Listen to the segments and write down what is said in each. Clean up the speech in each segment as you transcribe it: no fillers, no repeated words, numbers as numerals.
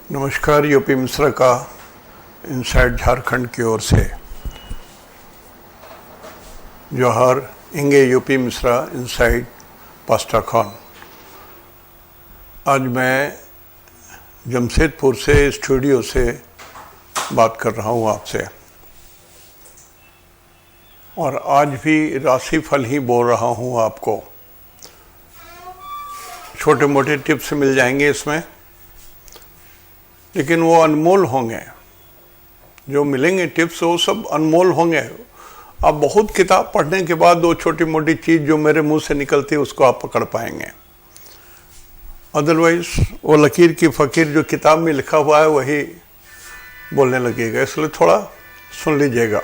नमस्कार। यूपी मिश्रा का इनसाइड झारखंड की ओर से जोहार। इंगे यूपी मिश्रा इनसाइड पास्टा खान। आज मैं जमशेदपुर से स्टूडियो से बात कर रहा हूँ आपसे, और आज भी राशिफल ही बोल रहा हूँ आपको। छोटे मोटे टिप्स मिल जाएंगे इसमें, लेकिन वो अनमोल होंगे। जो मिलेंगे टिप्स वो सब अनमोल होंगे। आप बहुत किताब पढ़ने के बाद वो छोटी मोटी चीज़ जो मेरे मुंह से निकलती है उसको आप पकड़ पाएंगे। अदरवाइज वो लकीर की फ़कीर जो किताब में लिखा हुआ है वही बोलने लगेगा। इसलिए थोड़ा सुन लीजिएगा।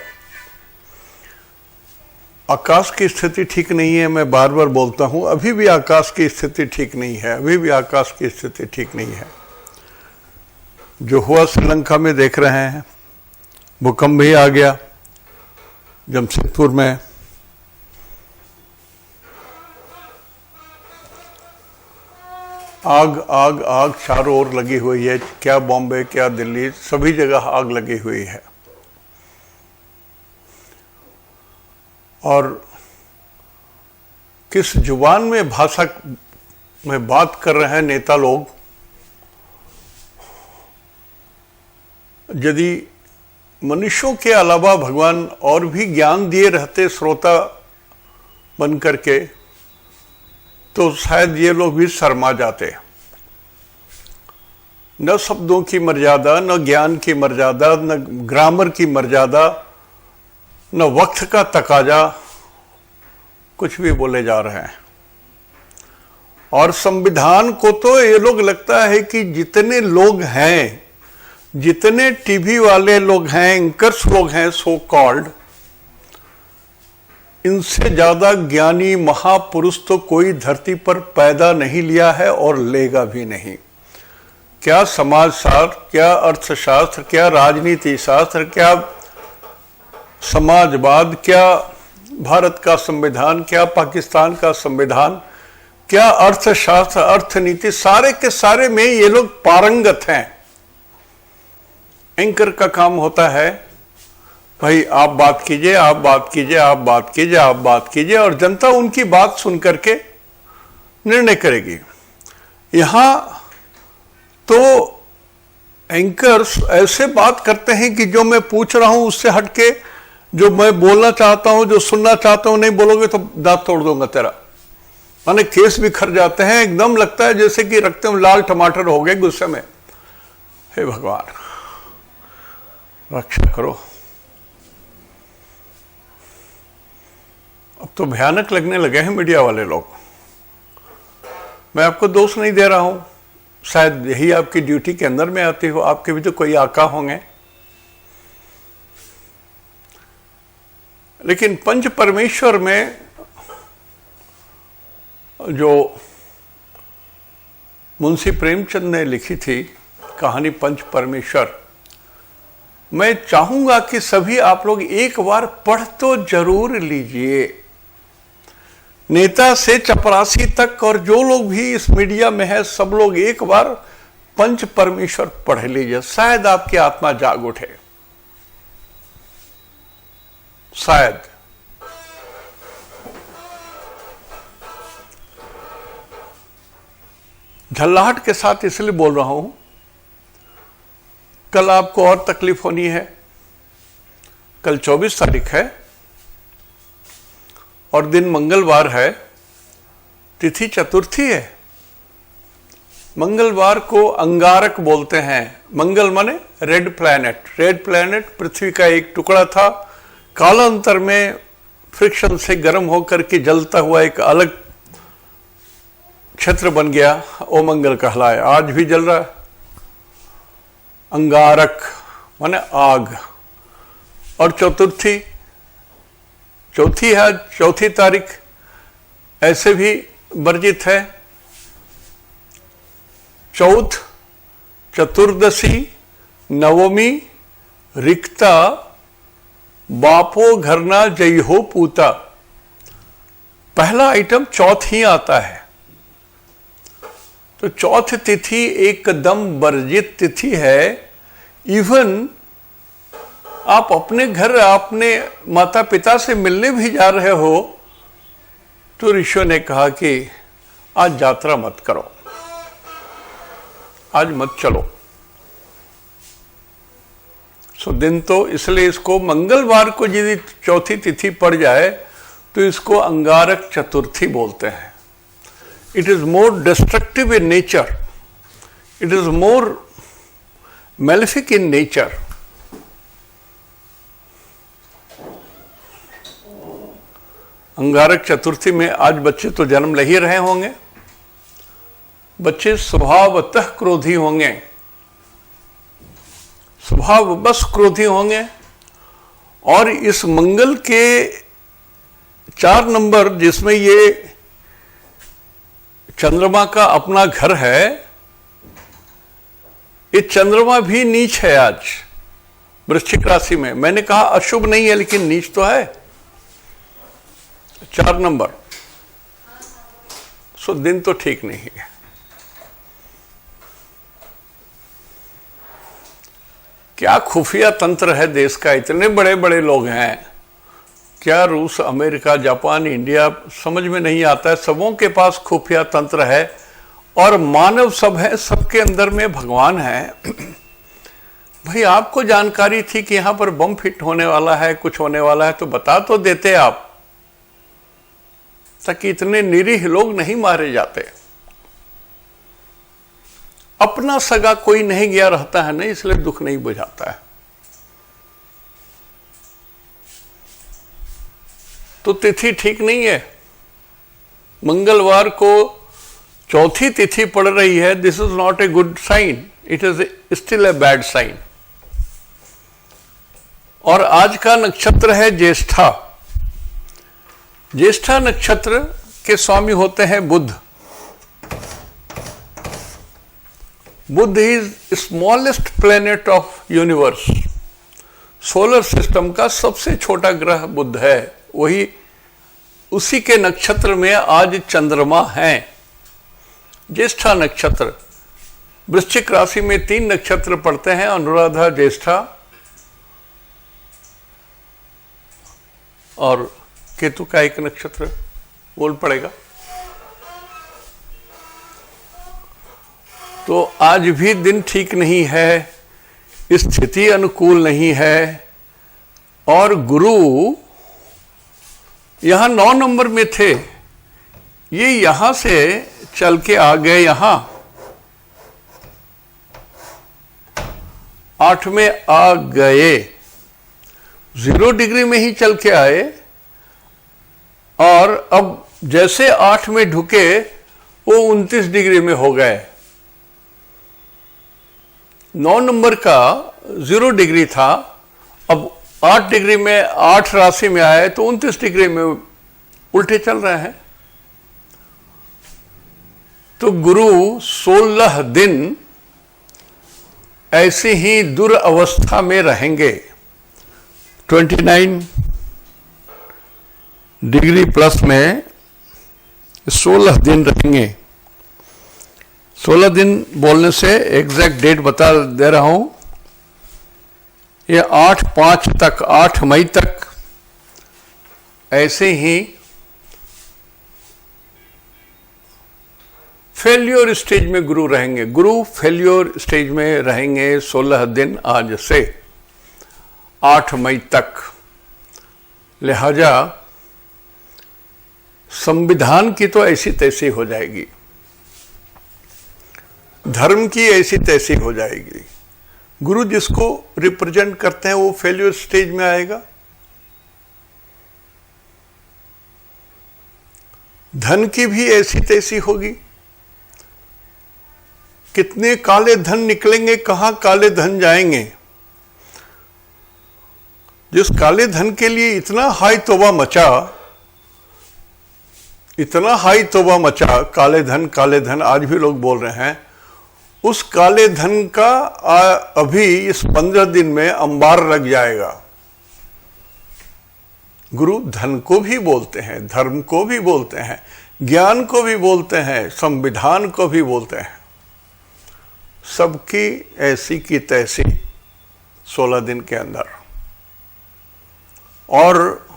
आकाश की स्थिति ठीक नहीं है, मैं बार बार बोलता हूँ। अभी भी आकाश की स्थिति ठीक नहीं है, अभी भी आकाश की स्थिति ठीक नहीं है। जो हुआ श्रीलंका में देख रहे हैं, भूकंप भी आ गया जमशेदपुर में। आग आग आग चारों ओर लगी हुई है। क्या बॉम्बे, क्या दिल्ली, सभी जगह आग लगी हुई है। और किस जुबान में भाषा में बात कर रहे हैं नेता लोग। यदि मनुष्यों के अलावा भगवान और भी ज्ञान दिए रहते श्रोता बन करके, तो शायद ये लोग भी शर्मा जाते। न शब्दों की मर्यादा, न ज्ञान की मर्यादा, न ग्रामर की मर्यादा, न वक्त का तकाजा, कुछ भी बोले जा रहे हैं। और संविधान को तो ये लोग लगता है कि जितने लोग हैं, जितने टीवी वाले लोग हैं, एंकर्स लोग हैं सो कॉल्ड, इनसे ज्यादा ज्ञानी महापुरुष तो कोई धरती पर पैदा नहीं लिया है और लेगा भी नहीं। क्या समाजशास्त्र, क्या अर्थशास्त्र, क्या राजनीति शास्त्र, क्या समाजवाद, क्या भारत का संविधान, क्या पाकिस्तान का संविधान, क्या अर्थशास्त्र, अर्थनीति, सारे के सारे में ये लोग पारंगत हैं। एंकर का काम होता है भाई आप बात कीजिए, आप बात कीजिए, आप बात कीजिए, आप बात कीजिए, और जनता उनकी बात सुन करके निर्णय करेगी। यहां तो एंकर्स ऐसे बात करते हैं कि जो मैं पूछ रहा हूं उससे हटके जो मैं बोलना चाहता हूं, जो सुनना चाहता हूं, नहीं बोलोगे तो दांत तोड़ दूंगा तेरा। माने केस भी खर जाते हैं। एकदम लगता है जैसे कि रखते में लाल टमाटर हो गए गुस्से में। हे भगवान रक्षा करो। अब तो भयानक लगने लगे हैं मीडिया वाले लोग। मैं आपको दोष नहीं दे रहा हूं, शायद यही आपकी ड्यूटी के अंदर में आती हो। आपके भी तो कोई आका होंगे। लेकिन पंच परमेश्वर में जो मुंशी प्रेमचंद ने लिखी थी कहानी पंच परमेश्वर, मैं चाहूंगा कि सभी आप लोग एक बार पढ़ तो जरूर लीजिए। नेता से चपरासी तक और जो लोग भी इस मीडिया में है, सब लोग एक बार पंच परमेश्वर पढ़ लीजिए। शायद आपकी आत्मा जाग उठे, शायद। झल्लाहट के साथ इसलिए बोल रहा हूं, कल आपको और तकलीफ होनी है। कल 24 तारीख है और दिन मंगलवार है, तिथि चतुर्थी है। मंगलवार को अंगारक बोलते हैं। मंगल माने रेड प्लैनेट। रेड प्लैनेट पृथ्वी का एक टुकड़ा था, कालांतर में फ्रिक्शन से गर्म होकर के जलता हुआ एक अलग क्षेत्र बन गया, वो मंगल कहलाया। आज भी जल रहा है। अंगारक माने आग। और चतुर्थी, चौथी है, चौथी तारीख ऐसे भी वर्जित है। चौथ, चतुर्दशी, नवमी, रिक्ता, बापो घरना जय हो पूता। पहला आइटम चौथ ही आता है। तो चौथ तिथि एकदम वर्जित तिथि है। इवन आप अपने घर अपने माता पिता से मिलने भी जा रहे हो तो ऋषियों ने कहा कि आज यात्रा मत करो, आज मत चलो। सो दिन तो इसलिए इसको मंगलवार को यदि चौथी तिथि पड़ जाए तो इसको अंगारक चतुर्थी बोलते हैं। It is more destructive in nature, it is more malefic in nature. Angarak Chaturthi में आज बच्चे तो जन्म ले ही रहे होंगे, बच्चे स्वभावतः क्रोधी होंगे, स्वभाव बस क्रोधी होंगे। और इस मंगल के 4 नंबर जिसमें ये चंद्रमा का अपना घर है, ये चंद्रमा भी नीच है आज वृश्चिक राशि में। मैंने कहा अशुभ नहीं है लेकिन नीच तो है, 4 नंबर। सो दिन तो ठीक नहीं है। क्या खुफिया तंत्र है देश का, इतने बड़े बड़े लोग हैं, क्या रूस, अमेरिका, जापान, इंडिया, समझ में नहीं आता है। सबों के पास खुफिया तंत्र है और मानव सब है, सबके अंदर में भगवान है। भाई आपको जानकारी थी कि यहां पर बम फिट होने वाला है, कुछ होने वाला है, तो बता तो देते आप, ताकि इतने निरीह लोग नहीं मारे जाते। अपना सगा कोई नहीं गया रहता है ना, इसलिए दुख नहीं बुझाता है। तो तिथि ठीक नहीं है। मंगलवार को चौथी तिथि पड़ रही है। This is not a good sign, it is still a bad sign. और आज का नक्षत्र है ज्येष्ठा। ज्येष्ठा नक्षत्र के स्वामी होते हैं Budh. Budh is smallest planet of universe. Solar system का सबसे छोटा ग्रह बुध है। वही उसी के नक्षत्र में आज चंद्रमा है। ज्येष्ठा नक्षत्र, वृश्चिक राशि में 3 नक्षत्र पड़ते हैं, अनुराधा, ज्येष्ठा और केतु का 1 नक्षत्र बोल पड़ेगा। तो आज भी दिन ठीक नहीं है, स्थिति अनुकूल नहीं है। और गुरु यहां 9 नंबर में थे, ये यहां से चल के आ गए, यहां 8 में आ गए, 0 डिग्री में ही चल के आए। और अब जैसे 8 में ढुके वो 29 डिग्री में हो गए। 9 नंबर का 0 डिग्री था, अब 8 डिग्री में 8 राशि में आए तो 29 डिग्री में उल्टे चल रहे हैं। तो गुरु 16 दिन ऐसी ही दुरवस्था में रहेंगे। 29 डिग्री प्लस में 16 दिन रहेंगे। 16 दिन बोलने से एग्जैक्ट डेट बता दे रहा हूं, ये 8/5 तक, 8 मई तक ऐसे ही फेल्योर स्टेज में गुरु रहेंगे। गुरु फेल्योर स्टेज में रहेंगे 16 दिन आज से 8 मई तक। लिहाजा संविधान की तो ऐसी तैसी हो जाएगी, धर्म की ऐसी तैसी हो जाएगी। गुरु जिसको रिप्रेजेंट करते हैं वो फेल्योर स्टेज में आएगा। धन की भी ऐसी तैसी होगी। कितने काले धन निकलेंगे, कहां काले धन जाएंगे। जिस काले धन के लिए इतना हाई तौबा मचा, इतना हाई तौबा मचा, काले धन आज भी लोग बोल रहे हैं, उस काले धन का अभी इस 15 दिन में अंबार लग जाएगा। गुरु धन को भी बोलते हैं, धर्म को भी बोलते हैं, ज्ञान को भी बोलते हैं, संविधान को भी बोलते हैं। सबकी ऐसी की तैसी 16 दिन के अंदर। और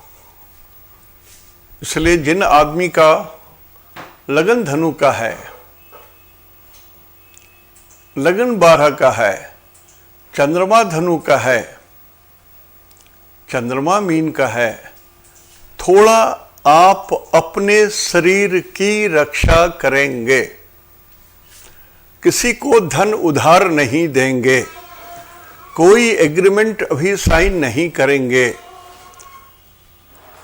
इसलिए जिन आदमी का लगन धनु का है, लगन 12 का है, चंद्रमा धनु का है, चंद्रमा मीन का है, थोड़ा आप अपने शरीर की रक्षा करेंगे, किसी को धन उधार नहीं देंगे, कोई एग्रीमेंट अभी साइन नहीं करेंगे।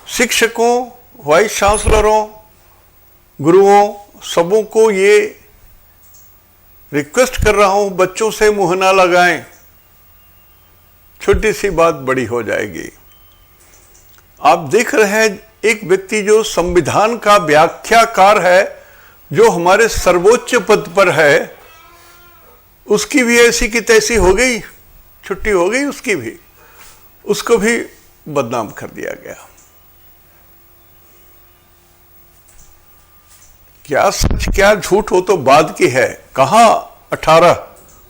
शिक्षकों, वाइस चांसलरों, गुरुओं, सबों को ये रिक्वेस्ट कर रहा हूं, बच्चों से मुंह ना लगाएं, छोटी सी बात बड़ी हो जाएगी। आप देख रहे हैं एक व्यक्ति जो संविधान का व्याख्याकार है, जो हमारे सर्वोच्च पद पर है, उसकी भी ऐसी की तैसी हो गई, छुट्टी हो गई उसकी भी, उसको भी बदनाम कर दिया गया। क्या सच क्या झूठ हो तो बाद की है। कहां 18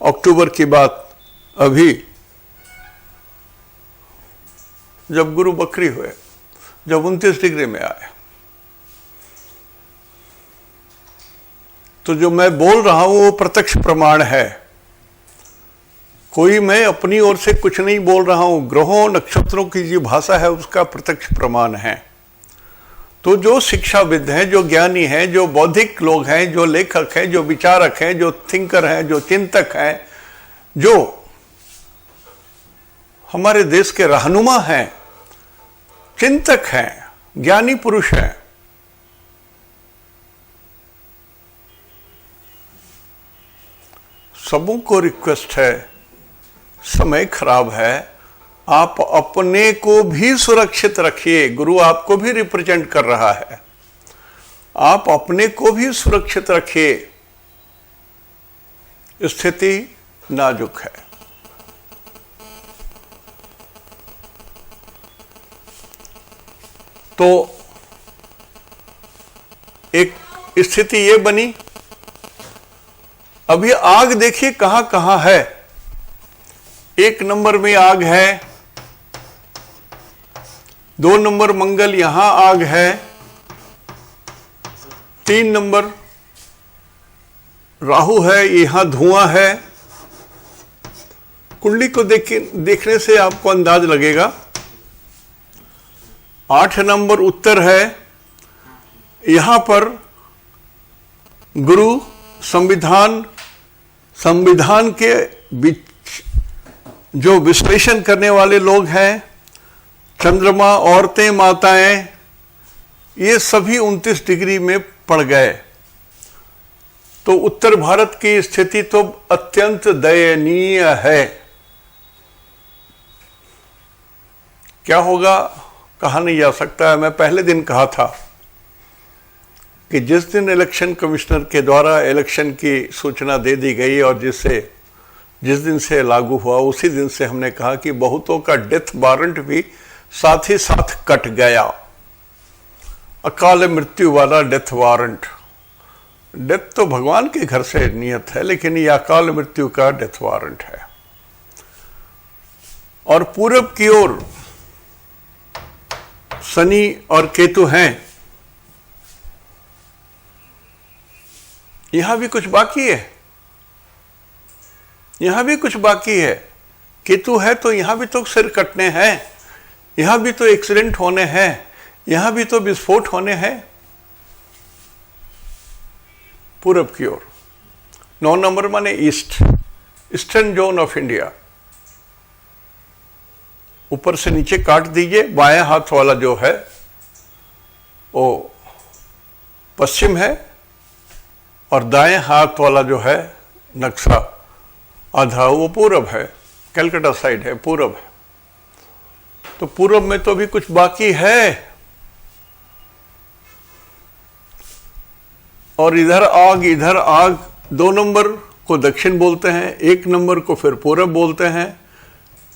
अक्टूबर की बात, अभी जब गुरु बकरी हुए, जब 29 डिग्री में आए, तो जो मैं बोल रहा हूं वो प्रत्यक्ष प्रमाण है। कोई मैं अपनी ओर से कुछ नहीं बोल रहा हूं, ग्रहों नक्षत्रों की जो भाषा है उसका प्रत्यक्ष प्रमाण है। तो जो शिक्षाविद हैं, जो ज्ञानी हैं, जो बौद्धिक लोग हैं, जो लेखक हैं, जो विचारक हैं, जो थिंकर हैं, जो चिंतक हैं, जो हमारे देश के रहनुमा हैं, चिंतक हैं, ज्ञानी पुरुष हैं, सबों को रिक्वेस्ट है, समय खराब है, आप अपने को भी सुरक्षित रखिए। गुरु आपको भी रिप्रेजेंट कर रहा है, आप अपने को भी सुरक्षित रखिए। स्थिति नाजुक है। तो एक स्थिति ये बनी, अभी आग देखिए कहां कहां है। 1 नंबर में आग है, 2 नंबर मंगल यहां आग है, 3 नंबर राहु है, यहां धुआं है। कुंडली को देखने से आपको अंदाज लगेगा। 8 नंबर उत्तर है, यहां पर गुरु संविधान के बीच जो विश्लेषण करने वाले लोग हैं, चंद्रमा, औरतें, माताएं, ये सभी 29 डिग्री में पड़ गए। तो उत्तर भारत की स्थिति तो अत्यंत दयनीय है। क्या होगा कहा नहीं जा सकता है। मैं पहले दिन कहा था कि जिस दिन इलेक्शन कमिश्नर के द्वारा इलेक्शन की सूचना दे दी गई और जिस दिन से लागू हुआ, उसी दिन से हमने कहा कि बहुतों का डेथ वारंट भी साथ ही साथ कट गया। अकाल मृत्यु वाला डेथ वारंट, डेथ तो भगवान के घर से नियत है, लेकिन यह अकाल मृत्यु का डेथ वारंट है। और पूरब की ओर शनि और केतु हैं, यहां भी कुछ बाकी है, यहां भी कुछ बाकी है। केतु है तो यहां भी तो सिर कटने हैं, यहां भी तो एक्सीडेंट होने हैं, यहां भी तो विस्फोट होने हैं। पूरब की ओर 9 नंबर माने east, eastern zone of India. ऊपर से नीचे काट दीजिए, बाएं हाथ वाला जो है वो पश्चिम है और दाएं हाथ वाला जो है नक्शा आधा वो पूरब है, कलकत्ता साइड है, पूरब है। तो पूरब में तो भी कुछ बाकी है। और इधर आग 2 नंबर को दक्षिण बोलते हैं, 1 नंबर को फिर पूरब बोलते हैं,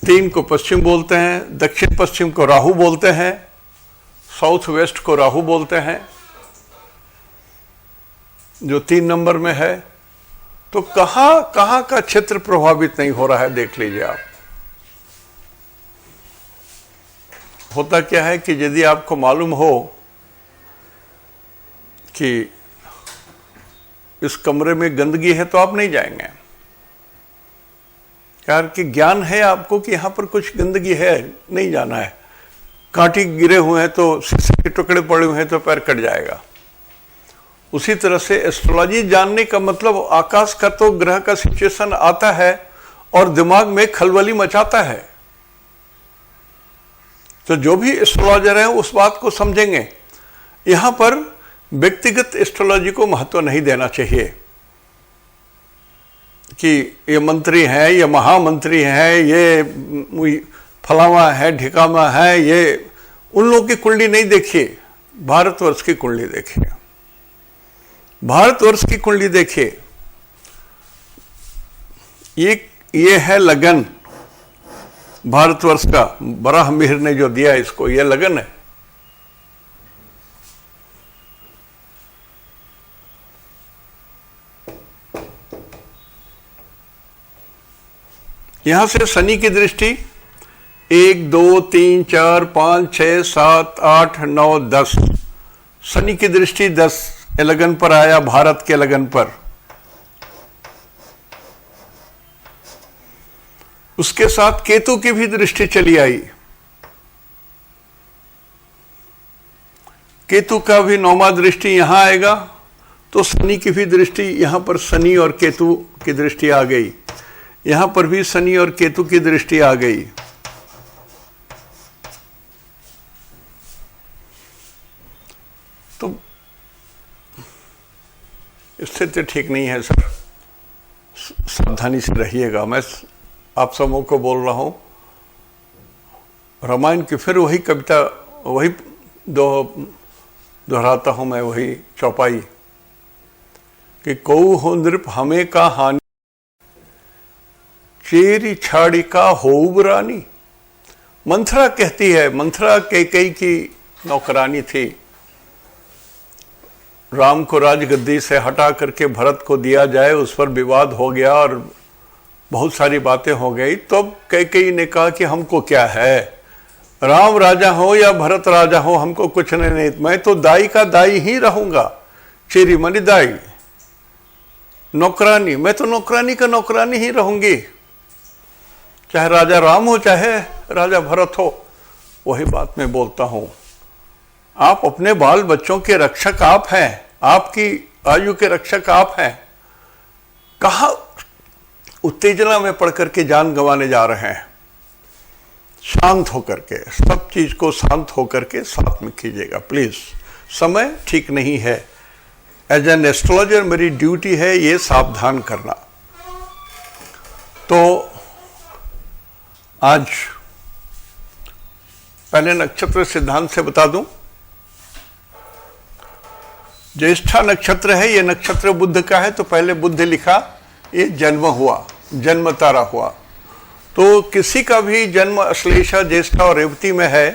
3 को पश्चिम बोलते हैं, दक्षिण पश्चिम को राहु बोलते हैं, साउथ वेस्ट को राहु बोलते हैं। जो 3 नंबर में है, तो कहां कहां का क्षेत्र प्रभावित नहीं हो रहा है, देख लीजिए आप। होता क्या है कि यदि आपको मालूम हो कि इस कमरे में गंदगी है तो आप नहीं जाएंगे, यार कि ज्ञान है आपको कि यहां पर कुछ गंदगी है, नहीं जाना है। कांटे गिरे हुए हैं तो शीशे के टुकड़े पड़े हुए हैं तो पैर कट जाएगा। उसी तरह से एस्ट्रोलॉजी जानने का मतलब आकाश का तो ग्रह का सिचुएशन आता है और दिमाग में खलबली मचाता है। तो जो भी एस्ट्रोलॉजर है उस बात को समझेंगे। यहां पर व्यक्तिगत एस्ट्रोलॉजी को महत्व नहीं देना चाहिए कि ये मंत्री है, ये महामंत्री है, ये फलावा है, ढिकामा है, ये उन लोगों की कुंडली नहीं देखिए, भारतवर्ष की कुंडली देखिए। भारतवर्ष की कुंडली देखिए। ये है लगन, भारतवर्ष का बराह मिहिर ने जो दिया इसको, ये लगन है। यहां से शनि की दृष्टि 1 2 3 4 5 6 7 8 9 10, शनि की दृष्टि 10 लगन पर आया, भारत के लगन पर। उसके साथ केतु की भी दृष्टि चली आई। केतु का भी 9वां दृष्टि यहां आएगा, तो शनि की भी दृष्टि यहां पर, शनि और केतु की दृष्टि आ गई। यहां पर भी शनि और केतु की दृष्टि आ गई। तो स्थिति ठीक नहीं है सर, सावधानी से रहिएगा। मैं आप सबों को बोल रहा हूं, रामायण की फिर वही कविता, वही दोहराता हूं मैं, वही चौपाई कि कऊ हो नृप हमें का हानि, चेरी छाड़ी का होब रानी। मंथरा कहती है, मंथरा कैकेयी की नौकरानी थी, राम को राजगद्दी से हटा करके भरत को दिया जाए, उस पर विवाद हो गया और बहुत सारी बातें हो गई। तो कैकेयी ने कहा कि हमको क्या है, राम राजा हो या भरत राजा हो, हमको कुछ नहीं, मैं तो दाई का दाई ही रहूंगा। चेरी मानी दाई, नौकरानी, मैं तो नौकरानी का नौकरानी ही रहूंगी, चाहे राजा राम हो चाहे राजा भरत हो। वही बात मैं बोलता हूं, आप अपने बाल बच्चों के रक्षक आप हैं, आपकी आयु के रक्षक आप हैं। कहां उत्तेजना में पड़ करके जान गंवाने जा रहे हैं। शांत होकर के, सब चीज को शांत होकर के साथ में कीजिएगा प्लीज। समय ठीक नहीं है। एज एन एस्ट्रोलॉजर मेरी ड्यूटी है ये सावधान करना। तो आज पहले नक्षत्र सिद्धांत से बता दूं। ज्येष्ठा नक्षत्र है, ये नक्षत्र बुध का है, तो पहले बुध लिखा, ये जन्म हुआ, जन्म तारा हुआ। तो किसी का भी जन्म अश्लेषा, ज्येष्ठा और रेवती में है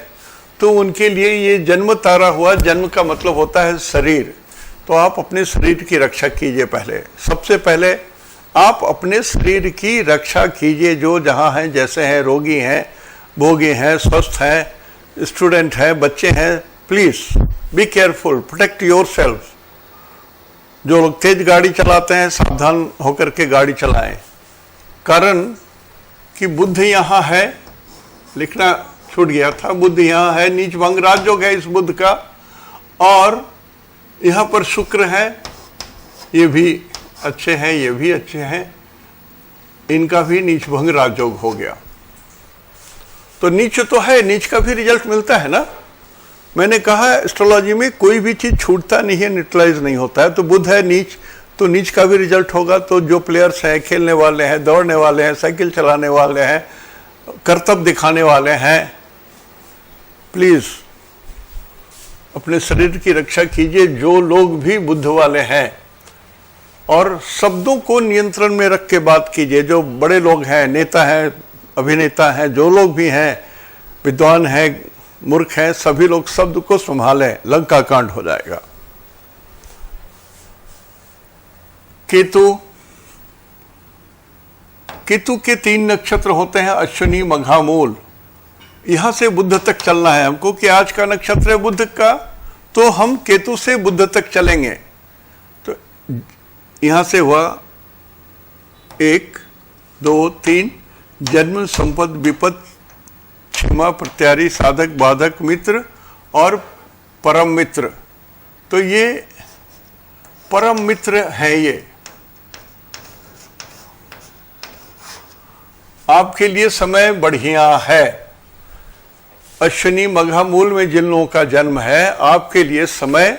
तो उनके लिए ये जन्म तारा हुआ। जन्म का मतलब होता है शरीर, तो आप अपने शरीर की रक्षा कीजिए। पहले, सबसे पहले आप अपने शरीर की रक्षा कीजिए, जो जहां हैं, जैसे हैं, रोगी हैं, भोगी हैं, स्वस्थ हैं, स्टूडेंट हैं, बच्चे हैं, please be careful, protect your self. जो लोग तेज गाड़ी चलाते हैं सावधान होकर के गाड़ी चलाएं, कारण कि बुध यहाँ है, लिखना छूट गया था, बुध यहाँ है, नीच भंग राजयोग है इस बुध का, और यहाँ पर शुक्र है, ये भी अच्छे हैं, ये भी अच्छे हैं, इनका भी नीच भंग राजयोग हो गया। तो नीच तो है, नीच का भी रिजल्ट मिलता है ना। मैंने कहा एस्ट्रोलॉजी में कोई भी चीज छूटता नहीं है, न्यूट्रलाइज नहीं होता है। तो बुध है नीच, तो नीच का भी रिजल्ट होगा। तो जो प्लेयर्स हैं, खेलने वाले हैं, दौड़ने वाले हैं, साइकिल चलाने वाले हैं, करतब दिखाने वाले हैं, प्लीज अपने शरीर की रक्षा कीजिए। जो लोग भी बुध वाले हैं, और शब्दों को नियंत्रण में रख के बात कीजिए। जो बड़े लोग हैं, नेता हैं, अभिनेता हैं, जो लोग भी हैं, विद्वान हैं, मूर्ख हैं, सभी लोग शब्द को संभालें, लंका कांड हो जाएगा। केतु, केतु के 3 नक्षत्र होते हैं, अश्विनी, मघा, मूल। यहां से बुध तक चलना है हमको कि आज का नक्षत्र है बुध का, तो हम केतु से बुध तक चलेंगे। तो यहां से हुआ 1 2 3, जन्म, संपद, विपद, क्षमा, प्रत्यारी, साधक, बाधक, मित्र और परम मित्र। तो ये परम मित्र है, ये आपके लिए समय बढ़िया है। अश्विनी, मघा, मूल में जिन लोगों का जन्म है, आपके लिए समय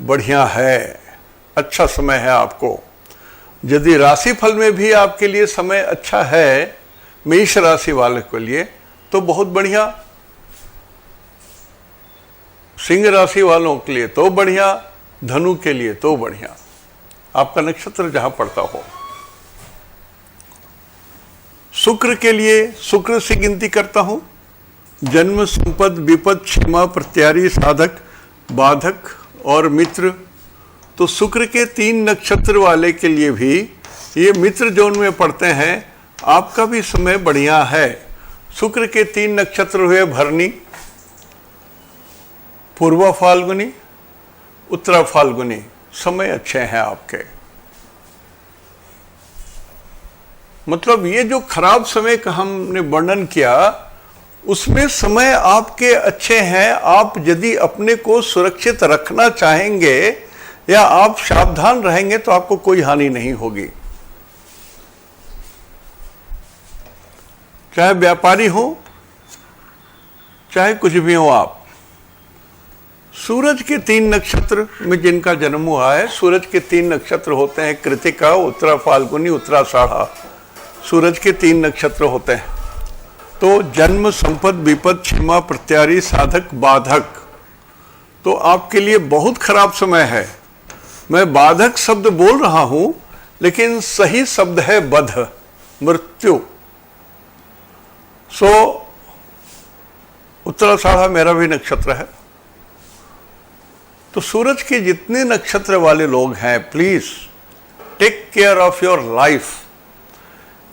बढ़िया है, अच्छा समय है आपको। यदि राशिफल में भी आपके लिए समय अच्छा है, मेष राशि वाले के लिए तो बहुत बढ़िया, सिंह राशि वालों के लिए तो बढ़िया, धनु के लिए तो बढ़िया, आपका नक्षत्र जहां पड़ता हो। शुक्र के लिए, शुक्र से गिनती करता हूं, जन्म, संपद, विपद, क्षमा, प्रत्यारी, साधक, बाधक और मित्र। तो शुक्र के 3 नक्षत्र वाले के लिए भी ये मित्र जोन में पड़ते हैं, आपका भी समय बढ़िया है। शुक्र के 3 नक्षत्र हुए भरणी, पूर्वा फाल्गुनी, उत्तरा फाल्गुनी, समय अच्छे हैं आपके। मतलब ये जो खराब समय का हमने वर्णन किया, उसमें समय आपके अच्छे हैं। आप यदि अपने को सुरक्षित रखना चाहेंगे या आप सावधान रहेंगे तो आपको कोई हानि नहीं होगी। चाहे व्यापारी हो, चाहे कुछ भी हो आप। सूरज के 3 नक्षत्र में जिनका जन्म हुआ है, सूरज के 3 नक्षत्र होते हैं, कृतिका, उत्तरा फाल्गुनी, उत्तराषाढ़ा, सूरज के 3 नक्षत्र होते हैं। तो जन्म, संपद, विपद, क्षमा, प्रत्यारी, साधक, बाधक, तो आपके लिए बहुत खराब समय है। मैं बाधक शब्द बोल रहा हूं, लेकिन सही शब्द है बध, मृत्यु। सो उत्तराषाढ़ा मेरा भी नक्षत्र है। तो सूरज के जितने नक्षत्र वाले लोग हैं, please take care of your life.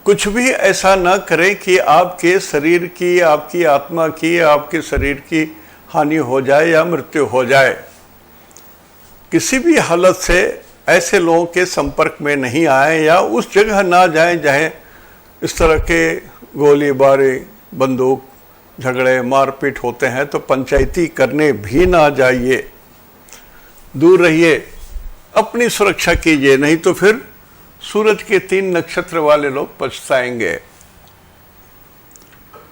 कुछ भी ऐसा ना करें कि आपके शरीर की, आपकी आत्मा की, आपके शरीर की हानि हो जाए या मृत्यु हो जाए। किसी भी हालत से ऐसे लोगों के संपर्क में नहीं आए या उस जगह ना जाएं जहां इस तरह के गोलीबारी, बंदूक, झगड़े, मारपीट होते हैं। तो पंचायती करने भी ना जाइए, दूर रहिए, अपनी सुरक्षा कीजिए, नहीं तो फिर सूरज के 3 नक्षत्र वाले लोग पछताएंगे।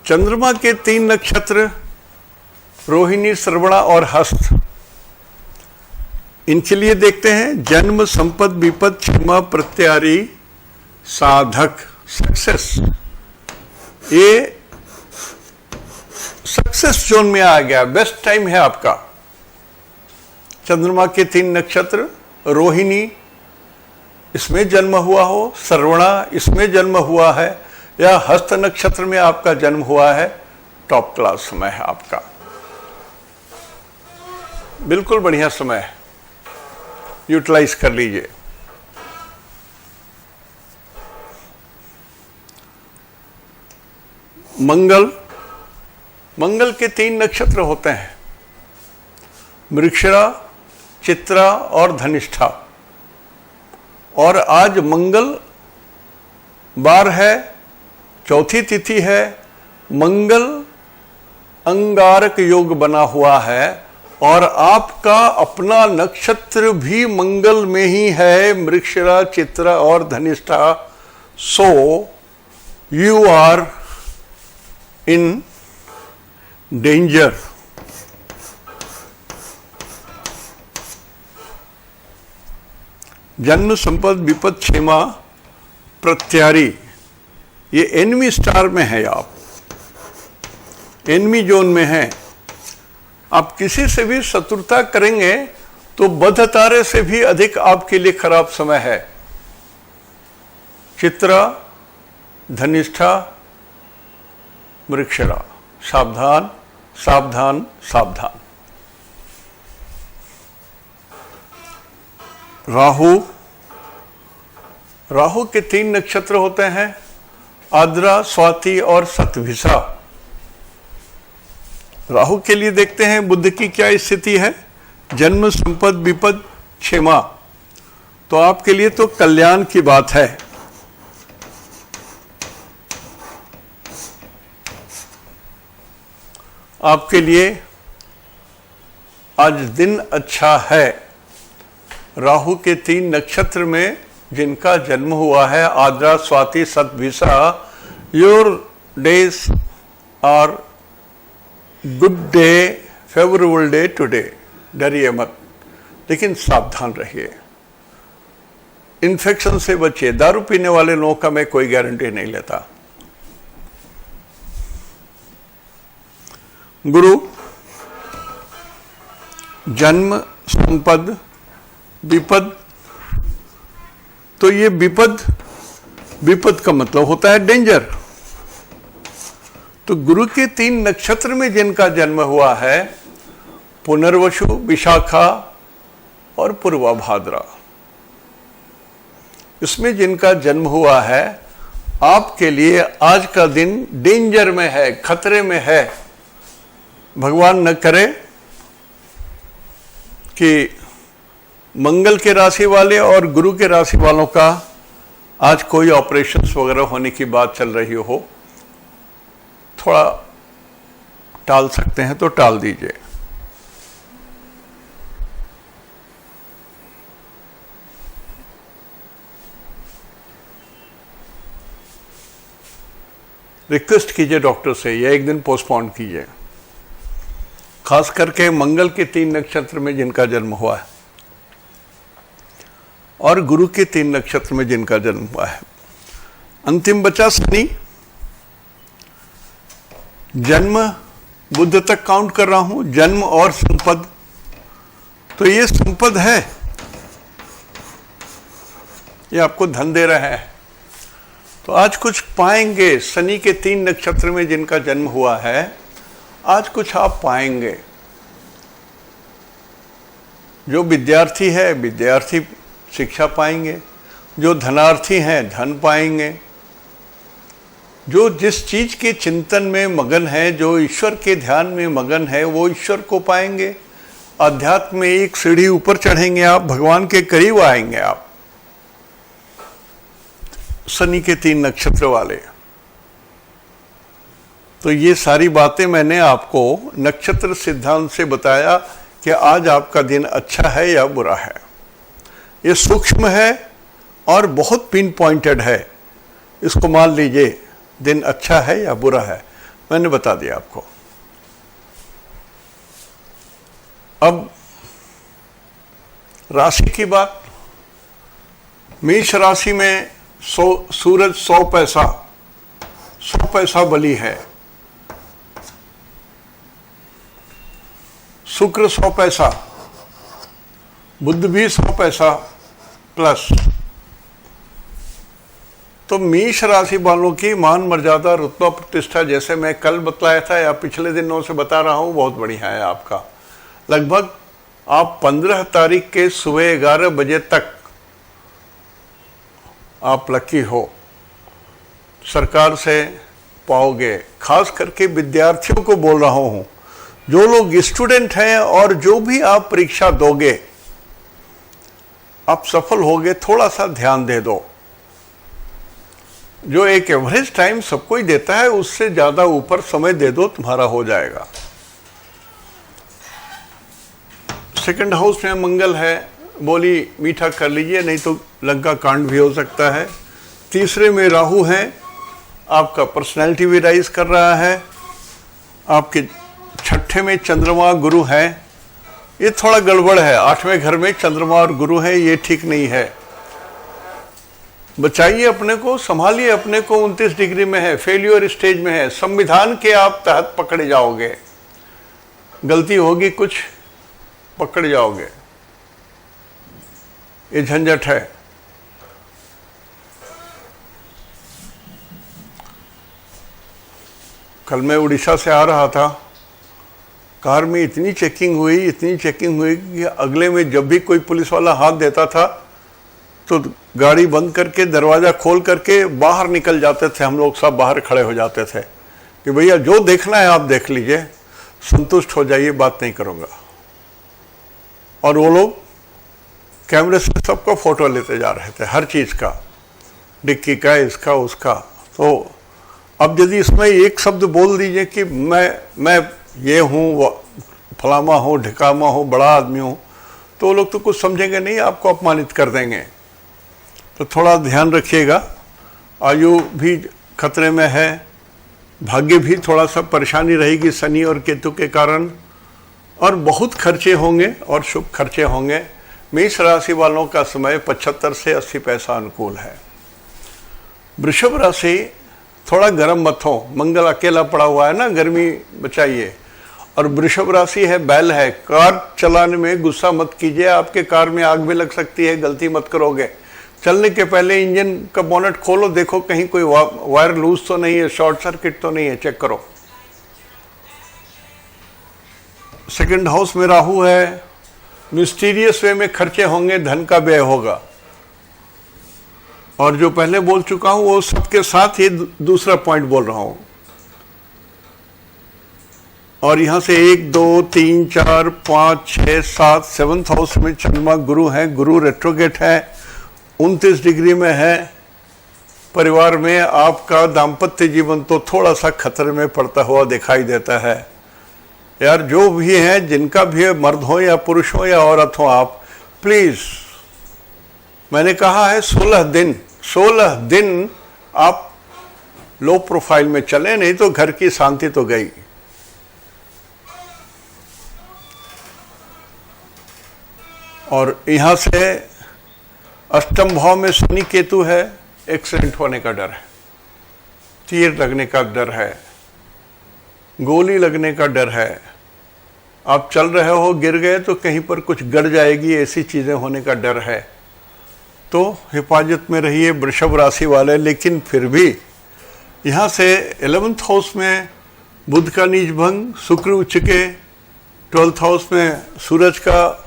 चंद्रमा के 3 नक्षत्र रोहिणी, श्रवणा और हस्त, इनके लिए देखते हैं जन्म, संपद, विपद, क्षमा, प्रत्यारी, साधक, सक्सेस। ये सक्सेस जोन में आ गया, बेस्ट टाइम है आपका। चंद्रमा के 3 नक्षत्र, रोहिणी इसमें जन्म हुआ हो, श्रवणा इसमें जन्म हुआ है, या हस्त नक्षत्र में आपका जन्म हुआ है, टॉप क्लास समय है आपका, बिल्कुल बढ़िया समय है, यूटिलाइज कर लीजिए। मंगल, मंगल के 3 नक्षत्र होते हैं, मृगशिरा, चित्रा और धनिष्ठा। और आज मंगल बार है, चौथी तिथि है, मंगल अंगारक योग बना हुआ है और आपका अपना नक्षत्र भी मंगल में ही है, मृगशिरा, चित्रा और Dhanishtha. So you are in danger. जन्म, संपद, विपद, क्षमा, प्रत्यारी, ये एनिमी स्टार में है, आप एनिमी जोन में हैं। आप किसी से भी शत्रुता करेंगे तो बध तारे से भी अधिक आपके लिए खराब समय है। चित्रा, धनिष्ठा, मृगशिरा, सावधान सावधान सावधान। राहु, राहु के 3 नक्षत्र होते हैं, आद्रा, स्वाति और शतभिषा। राहु के लिए देखते हैं बुध की क्या स्थिति है। जन्म, संपद, विपद, क्षेमा। तो आपके लिए तो कल्याण की बात है। आपके लिए आज दिन अच्छा है। राहु के 3 नक्षत्र में जिनका जन्म हुआ है, Ardra, Swati, Shatabhisha, your days are good day, favourable day today. डरिए मत, लेकिन सावधान रहिए, इन्फेक्शन से बचिए। दारू पीने वाले लोगों का मैं कोई गारंटी नहीं लेता। गुरु, जन्म, संपद, विपद। तो ये विपद का मतलब होता है डेंजर। तो गुरु के 3 नक्षत्र में जिनका जन्म हुआ है, पुनर्वसु, विशाखा और पूर्वा भाद्रा, इसमें जिनका जन्म हुआ है, आपके लिए आज का दिन डेंजर में है, खतरे में है। भगवान न करे कि मंगल के राशि वाले और गुरु के राशि वालों का आज कोई ऑपरेशंस वगैरह होने की बात चल रही हो, थोड़ा टाल सकते हैं तो टाल दीजिए। रिक्वेस्ट कीजिए डॉक्टर से, या एक दिन पोस्टपोन कीजिए। खास करके मंगल के 3 नक्षत्र में जिनका जन्म हुआ है और गुरु के 3 नक्षत्र में जिनका जन्म हुआ है। अंतिम बचा शनि। जन्म बुध तक काउंट कर रहा हूं, जन्म और संपद। तो ये संपद है, ये आपको धन दे रहा है। तो आज कुछ पाएंगे। शनि के 3 नक्षत्र में जिनका जन्म हुआ है, आज कुछ आप पाएंगे। जो विद्यार्थी है, विद्यार्थी शिक्षा पाएंगे। जो धनार्थी हैं, धन पाएंगे। जो जिस चीज के चिंतन में मगन है, जो ईश्वर के ध्यान में मगन है, वो ईश्वर को पाएंगे। अध्यात्म में एक सीढ़ी ऊपर चढ़ेंगे आप, भगवान के करीब आएंगे आप। शनि के 3 नक्षत्र वाले। तो ये सारी बातें मैंने आपको नक्षत्र सिद्धांत से बताया कि आज आपका दिन अच्छा है या बुरा है। ये सूक्ष्म है और बहुत पिन पॉइंटेड है। इसको मान लीजिए, दिन अच्छा है या बुरा है, मैंने बता दिया आपको। अब राशि की बात। मेष राशि में सूरज 100 पैसा बली है। शुक्र 100 पैसा, बुध भी 100 पैसा प्लस। तो मेष राशि वालों की मान मर्यादा, रुतबा, प्रतिष्ठा, जैसे मैं कल बतलाया था या पिछले दिनों से बता रहा हूं, बहुत बढ़िया है आपका। लगभग आप 15 तारीख के सुबह 11 बजे तक आप लकी हो, सरकार से पाओगे। खास करके विद्यार्थियों को बोल रहा हूं, जो लोग स्टूडेंट हैं और जो भी आप परीक्षा दोगे, आप सफल होगे। थोड़ा सा ध्यान दे दो। जो एक एवरेज टाइम सबको ही देता है, उससे ज्यादा ऊपर समय दे दो, तुम्हारा हो जाएगा। सेकंड हाउस में मंगल है, बोली मीठा कर लीजिए, नहीं तो लंका कांड भी हो सकता है। तीसरे में राहु है, आपका पर्सनैलिटी भी राइज कर रहा है। आपके छठे में चंद्रमा गुरु है, ये थोड़ा गड़बड़ है। 8वें घर में चंद्रमा और गुरु है, ये ठीक नहीं है। बचाइए अपने को, संभालिए अपने को। 29 डिग्री में है, फेल्यूर स्टेज में है। संविधान के आप तहत पकड़े जाओगे, गलती होगी कुछ, पकड़ जाओगे। ये झंझट है। कल मैं उड़ीसा से आ रहा था, कार में इतनी चेकिंग हुई कि अगले में जब भी कोई पुलिस वाला हाथ देता था तो गाड़ी बंद करके दरवाज़ा खोल करके बाहर निकल जाते थे, हम लोग सब बाहर खड़े हो जाते थे कि भैया जो देखना है आप देख लीजिए, संतुष्ट हो जाइए, बात नहीं करूँगा। और वो लोग कैमरे से सबका फ़ोटो लेते जा रहे थे, हर चीज़ का, डिक्की का, इसका उसका। तो अब यदि इसमें एक शब्द बोल दीजिए कि मैं ये हूँ, फलामा हूँ, ढिकामा हूँ, बड़ा आदमी हूँ, तो वो लोग तो कुछ समझेंगे नहीं, आपको अपमानित कर देंगे। तो थोड़ा ध्यान रखिएगा, आयु भी खतरे में है, भाग्य भी थोड़ा सा परेशानी रहेगी शनि और केतु के कारण, और बहुत खर्चे होंगे और शुभ खर्चे होंगे। मेष राशि वालों का समय 75 से 80 पैसा अनुकूल है। वृषभ राशि, थोड़ा गर्म मत हो, मंगल अकेला पड़ा हुआ है ना, गर्मी बचाइए। और वृषभ राशि है, बैल है, कार चलाने में गुस्सा मत कीजिए, आपके कार में आग भी लग सकती है, गलती मत करोगे। चलने के पहले इंजन का बोनट खोलो, देखो कहीं कोई वायर लूज तो नहीं है, शॉर्ट सर्किट तो नहीं है, चेक करो। सेकंड हाउस में राहु है, मिस्टीरियस वे में खर्चे होंगे, धन का व्यय होगा। और जो पहले बोल चुका हूं वो सबके साथ ही दूसरा पॉइंट बोल रहा हूं। और यहां से 1 2 3 4 5 6 7 सेवंथ हाउस में चंद्रमा गुरु है, गुरु रेट्रोगेट है, 29 डिग्री में है। परिवार में आपका दाम्पत्य जीवन तो थोड़ा सा खतरे में पड़ता हुआ दिखाई देता है। यार जो भी है, जिनका भी मर्द हो या पुरुष हो या औरत हो, आप प्लीज, मैंने कहा है 16 दिन आप लो प्रोफाइल में चले, नहीं तो घर की शांति तो गई। और यहां से अष्टम भाव में शनि केतु है, एक्सीडेंट होने का डर है, तीर लगने का डर है, गोली लगने का डर है। आप चल रहे हो, गिर गए तो कहीं पर कुछ गड़ जाएगी, ऐसी चीजें होने का डर है। तो हिफाजत में रहिए वृषभ राशि वाले। लेकिन फिर भी यहाँ से 11th हाउस में बुध का नीच भंग, शुक्र उच्च के, 12th हाउस में सूरज का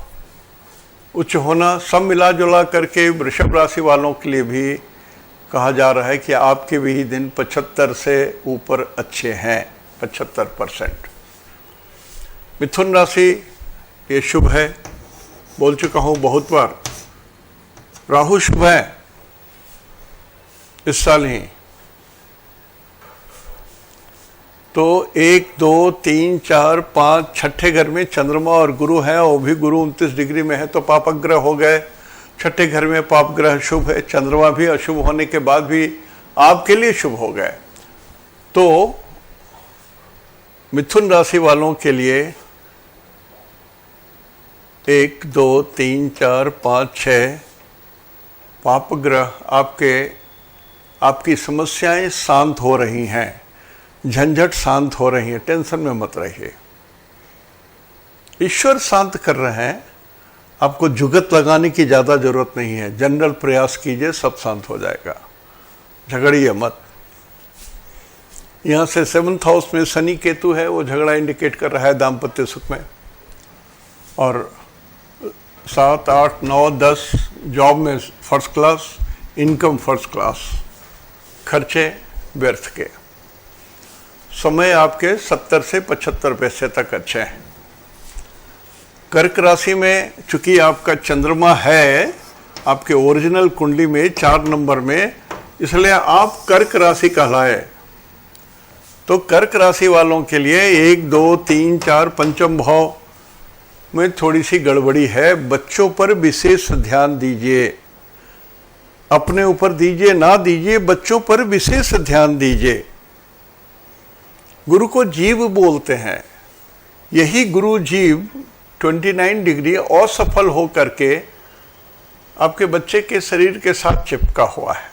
उच्च होना, सब मिला जुला करके वृषभ राशि वालों के लिए भी कहा जा रहा है कि आपके भी दिन 75 से ऊपर अच्छे हैं, 75%। मिथुन राशि, ये शुभ है, बोल चुका हूं बहुत बार, राहु शुभ है इस साल ही। तो 1 2 3 4 5 छठे घर में चंद्रमा और गुरु है, और भी गुरु 29 डिग्री में है, तो पापग्रह हो गए। छठे घर में पाप ग्रह शुभ है, चंद्रमा भी अशुभ होने के बाद भी आपके लिए शुभ हो गए। तो मिथुन राशि वालों के लिए 1 2 3 4 5 6 पाप ग्रह आपकी समस्याएं शांत हो रही हैं, झंझट शांत हो रही है, टेंशन में मत रहिए। ईश्वर शांत कर रहे हैं, आपको जुगत लगाने की ज़्यादा जरूरत नहीं है, जनरल प्रयास कीजिए, सब शांत हो जाएगा, झगड़िए मत। यहाँ से 7th हाउस में शनि केतु है, वो झगड़ा इंडिकेट कर रहा है दाम्पत्य सुख में। और 7 8 9 10 जॉब में first class, income first class, खर्चे व्यर्थ के। समय आपके 70 से 75 पैसे तक अच्छे हैं। कर्क राशि में चूंकि आपका चंद्रमा है आपके ओरिजिनल कुंडली में 4 नंबर में, इसलिए आप कर्क राशि कहलाए। तो कर्क राशि वालों के लिए 1 2 3 4 पंचम भाव में थोड़ी सी गड़बड़ी है। बच्चों पर विशेष ध्यान दीजिए, अपने ऊपर दीजिए ना दीजिए, बच्चों पर विशेष ध्यान दीजिए। गुरु को जीव बोलते हैं, यही गुरु जीव 29 डिग्री असफल हो करके आपके बच्चे के शरीर के साथ चिपका हुआ है।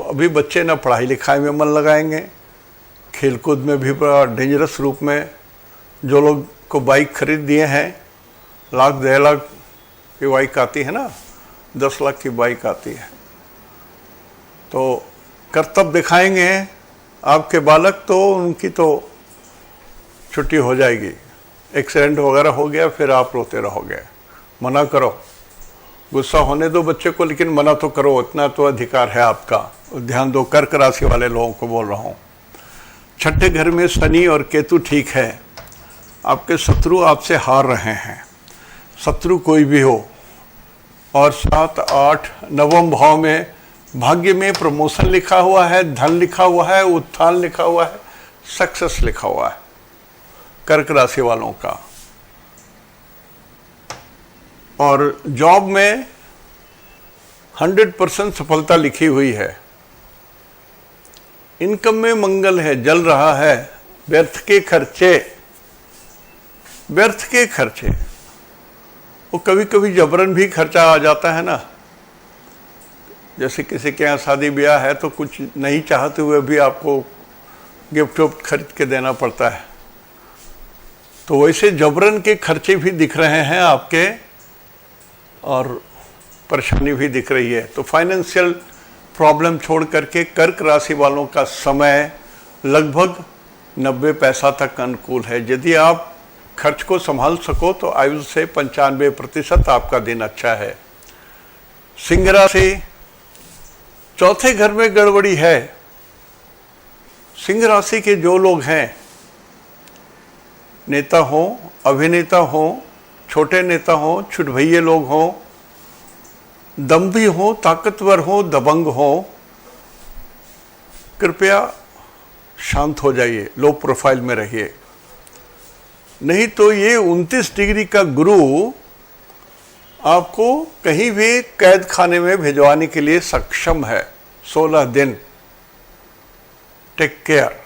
अभी बच्चे ना पढ़ाई लिखाई में मन लगाएंगे, खेलकूद में भी बड़ा डेंजरस रूप में। जो लोग को बाइक खरीद दिए हैं, 1 1.5 लाख की बाइक आती है ना, 10 लाख की बाइक आती है, तो कर्तव्य दिखाएंगे आपके बालक, तो उनकी तो छुट्टी हो जाएगी। एक्सीडेंट वगैरह हो गया, फिर आप रोते रहोगे। मना करो, गुस्सा होने दो बच्चे को, लेकिन मना तो करो, इतना तो अधिकार है आपका। ध्यान दो, कर्क राशि वाले लोगों को बोल रहा हूं। छठे घर में शनि और केतु ठीक है। आपके शत्रु आपसे हार रहे हैं, शत्रु कोई भी हो। और 7, 8, नवम भाव में भाग्य में प्रमोशन लिखा हुआ है, धन लिखा हुआ है, उत्थान लिखा हुआ है, सक्सेस लिखा हुआ है कर्क राशि वालों का। और जॉब में 100% सफलता लिखी हुई है। इनकम में मंगल है, जल रहा है। व्यर्थ के खर्चे, व्यर्थ के खर्चे, वो कभी कभी जबरन भी खर्चा आ जाता है ना। जैसे किसी के यहाँ शादी ब्याह है तो कुछ नहीं चाहते हुए भी आपको गिफ्ट विफ्ट खरीद के देना पड़ता है, तो वैसे जबरन के खर्चे भी दिख रहे हैं आपके, और परेशानी भी दिख रही है। तो फाइनेंशियल प्रॉब्लम छोड़ करके कर्क राशि वालों का समय लगभग 90 पैसा तक अनुकूल है। यदि आप खर्च को संभाल सको तो आयु से 95% आपका दिन अच्छा है। सिंह राशि, चौथे घर में गड़बड़ी है। सिंह राशि के जो लोग हैं, नेता हो, अभिनेता हो, छोटे नेता हो, छुटभैये लोग हो, दम्भी हो, ताकतवर हो, दबंग हो, कृपया शांत हो जाइए, लो प्रोफाइल में रहिए। नहीं तो ये 29 डिग्री का गुरु आपको कहीं भी कैद खाने में भिजवाने के लिए सक्षम है। 16 दिन। Take care,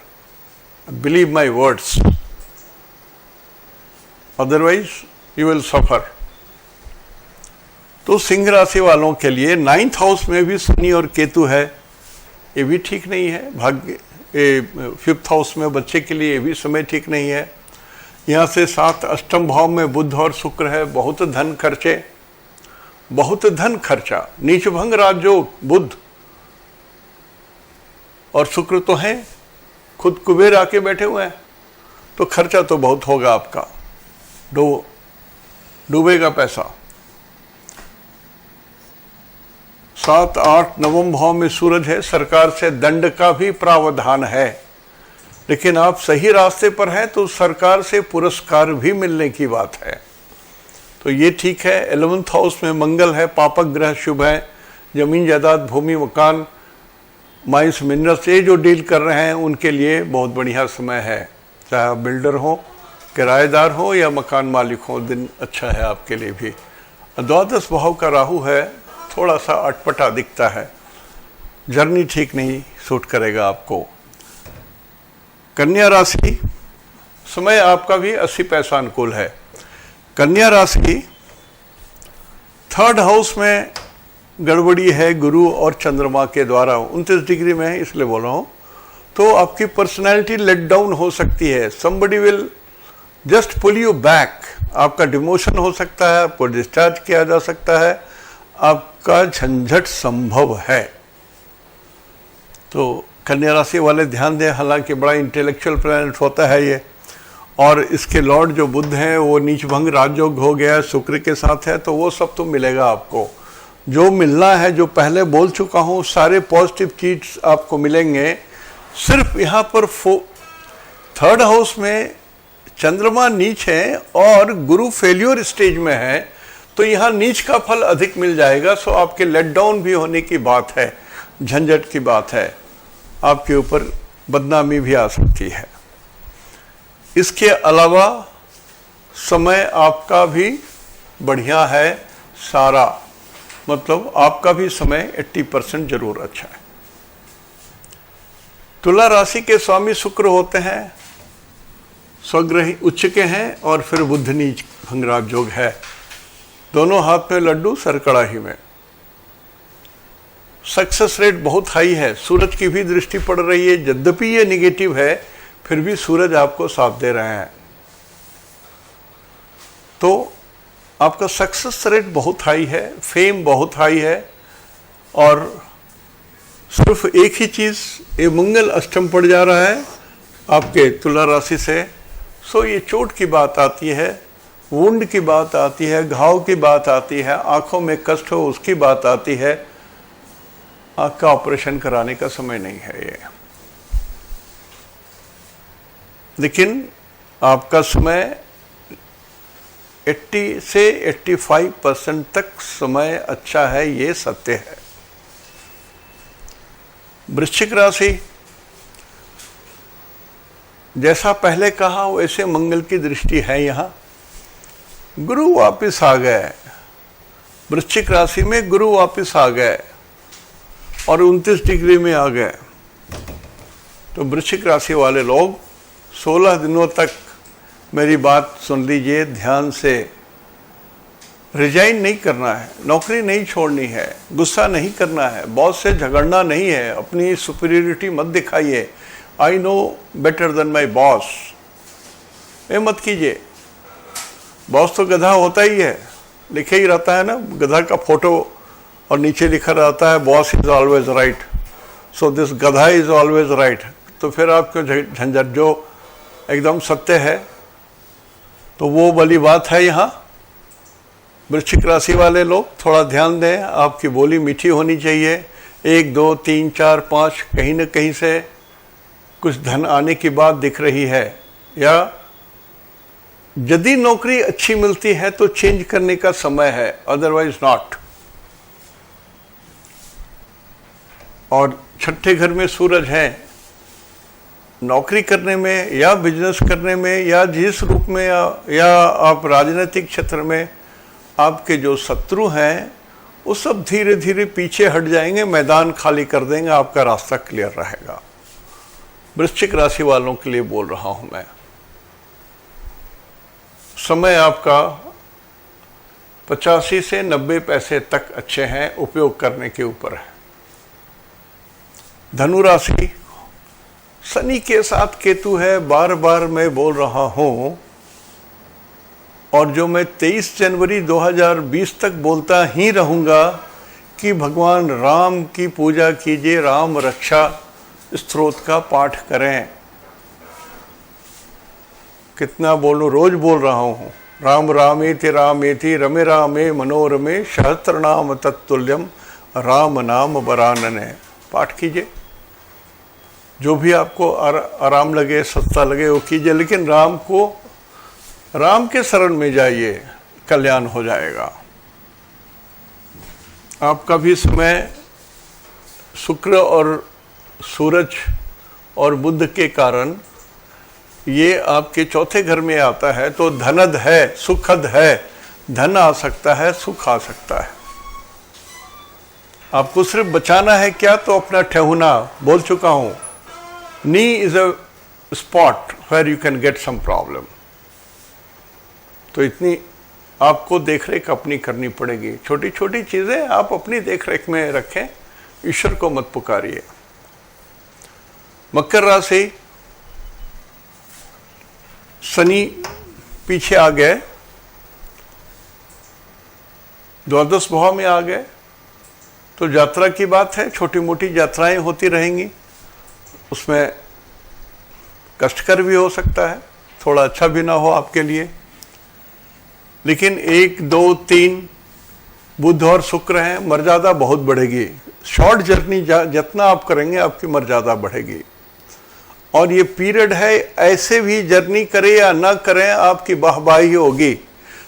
believe my words, otherwise you will suffer. तो सिंह राशि वालों के लिए 9th हाउस में भी शनि और केतु है, ये भी ठीक नहीं है। भाग्य 5th हाउस में बच्चे के लिए ये भी समय ठीक नहीं है। यहाँ से 7 अष्टम भाव में बुध और शुक्र है। बहुत धन खर्चे, बहुत धन खर्चा, नीच भंग राजयोग बुध और शुक्र तो हैं, खुद कुबेर आके बैठे हुए हैं, तो खर्चा तो बहुत होगा आपका, डूबेगा पैसा। 7, 8, नवम भाव में सूरज है। सरकार से दंड का भी प्रावधान है, लेकिन आप सही रास्ते पर हैं तो सरकार से पुरस्कार भी मिलने की बात है, तो ये ठीक है। 11th हाउस में मंगल है, पापक ग्रह शुभ है। जमीन जायदाद, भूमि, मकान, माइंस, मिनरल्स, ये जो डील कर रहे हैं उनके लिए बहुत बढ़िया समय है। चाहे आप बिल्डर हो, किराएदार हो या मकान मालिक हो, दिन अच्छा है आपके लिए भी। 12 भाव का राहु है, थोड़ा सा अटपटा दिखता है, जर्नी ठीक नहीं सूट करेगा आपको। कन्या राशि, समय आपका भी 80 पैसा अनुकूल है। कन्या राशि 3rd हाउस में गड़बड़ी है गुरु और चंद्रमा के द्वारा, 29 डिग्री में है इसलिए बोल रहा हूं। तो आपकी पर्सनैलिटी लेट डाउन हो सकती है। Somebody will just pull you back, आपका डिमोशन हो सकता है, आपको डिस्चार्ज किया जा सकता है, आपका झंझट संभव है। तो कन्या राशि वाले ध्यान दें, हालांकि बड़ा इंटेलेक्चुअल प्लैनेट होता है ये, और इसके लॉर्ड जो बुध हैं वो नीच भंग राजयोग हो गया है, शुक्र के साथ है, तो वो सब तो मिलेगा आपको। जो मिलना है, जो पहले बोल चुका हूँ, सारे पॉजिटिव चीज आपको मिलेंगे। सिर्फ यहाँ पर 3rd हाउस में चंद्रमा नीच है और गुरु फेल्योर स्टेज में है, तो यहाँ नीच का फल अधिक मिल जाएगा। सो आपके लेट डाउन भी होने की बात है, झंझट की बात है, आपके ऊपर बदनामी भी आ सकती है। इसके अलावा समय आपका भी बढ़िया है सारा, मतलब आपका भी समय 80% जरूर अच्छा है। तुला राशि के स्वामी शुक्र होते हैं, स्वग्रही उच्च के हैं, और फिर बुध नीच भंगराज योग है। दोनों हाथ में लड्डू, सर कड़ाही में। सक्सेस रेट बहुत हाई है, सूरज की भी दृष्टि पड़ रही है, यद्यपि ये निगेटिव है फिर भी सूरज आपको साथ दे रहे हैं, तो आपका सक्सेस रेट बहुत हाई है, फेम बहुत हाई है। और सिर्फ एक ही चीज, ये मंगल अष्टम पड़ जा रहा है आपके तुला राशि से, सो ये चोट की बात आती है, वुंड की बात आती है, घाव की बात आती है, आंखों में कष्ट हो उसकी बात आती है, आंख का ऑपरेशन कराने का समय नहीं है ये। लेकिन आपका समय 80 से 85% तक समय अच्छा है, ये सत्य है। वृश्चिक राशि, जैसा पहले कहा वैसे मंगल की दृष्टि है। यहां गुरु वापस आ गए, वृश्चिक राशि में गुरु वापस आ गए और 29 डिग्री में आ गए। तो वृश्चिक राशि वाले लोग 16 दिनों तक मेरी बात सुन लीजिए ध्यान से। रिजाइन नहीं करना है, नौकरी नहीं छोड़नी है, गुस्सा नहीं करना है, बॉस से झगड़ना नहीं है, अपनी सुपीरियरिटी मत दिखाइए, I know better than my boss, ये मत कीजिए। बॉस तो गधा होता ही है, लिखे ही रहता है ना गधा का फोटो और नीचे लिखा रहता है boss is always right, so this गधा इज ऑलवेज राइट। तो फिर आप क्यों झंझट, जो एकदम सत्य है तो वो वाली बात है। यहाँ वृश्चिक राशि वाले लोग थोड़ा ध्यान दें, आपकी बोली मीठी होनी चाहिए। 1 2 3 4 5 कहीं न कहीं से कुछ धन आने की बात दिख रही है, या यदि नौकरी अच्छी मिलती है तो चेंज करने का समय है, अदरवाइज नॉट। और छठे घर में सूरज है, नौकरी करने में या बिजनेस करने में या जिस रूप में या आप राजनीतिक क्षेत्र में आपके जो शत्रु हैं वो सब धीरे धीरे पीछे हट जाएंगे, मैदान खाली कर देंगे, आपका रास्ता क्लियर रहेगा। वृश्चिक राशि वालों के लिए बोल रहा हूं मैं। समय आपका 85 से 90 पैसे तक अच्छे हैं, उपयोग करने के ऊपर है। धनु राशि, शनि के साथ केतु है, बार बार मैं बोल रहा हूं, और जो मैं 23 जनवरी 2020 तक बोलता ही रहूंगा कि भगवान राम की पूजा कीजिए, राम रक्षा स्तोत्र का पाठ करें। कितना बोलूं, रोज बोल रहा हूं। राम रामेति रमे रामे मनोरमे सहस्त्र नाम तत्तुल्यम राम नाम वरानने। पाठ कीजिए, जो भी आपको आराम लगे, सस्ता लगे वो कीजिए, लेकिन राम के शरण में जाइए, कल्याण हो जाएगा। आपका भी समय शुक्र और सूरज और बुध के कारण ये आपके चौथे घर में आता है, तो धनद है, सुखद है, धन आ सकता है, सुख आ सकता है। आपको सिर्फ बचाना है क्या, तो अपना ठहूना, बोल चुका हूं, knee is a spot where you can get some problem. तो इतनी आपको देखरेख अपनी करनी पड़ेगी। छोटी छोटी चीजें आप अपनी देखरेख में रखें, ईश्वर को मत पुकारिए। मकर राशि, शनि पीछे आ गए, द्वादश भाव में आ गए, तो यात्रा की बात है, छोटी मोटी यात्राएं होती रहेंगी, उसमें कष्टकर भी हो सकता है, थोड़ा अच्छा भी ना हो आपके लिए। लेकिन 1 2 3 बुध और शुक्र हैं, मर्यादा बहुत बढ़ेगी। शॉर्ट जर्नी जितना आप करेंगे आपकी मर्यादा बढ़ेगी। और ये पीरियड है, ऐसे भी जर्नी करें या ना करें आपकी वाहवाही होगी।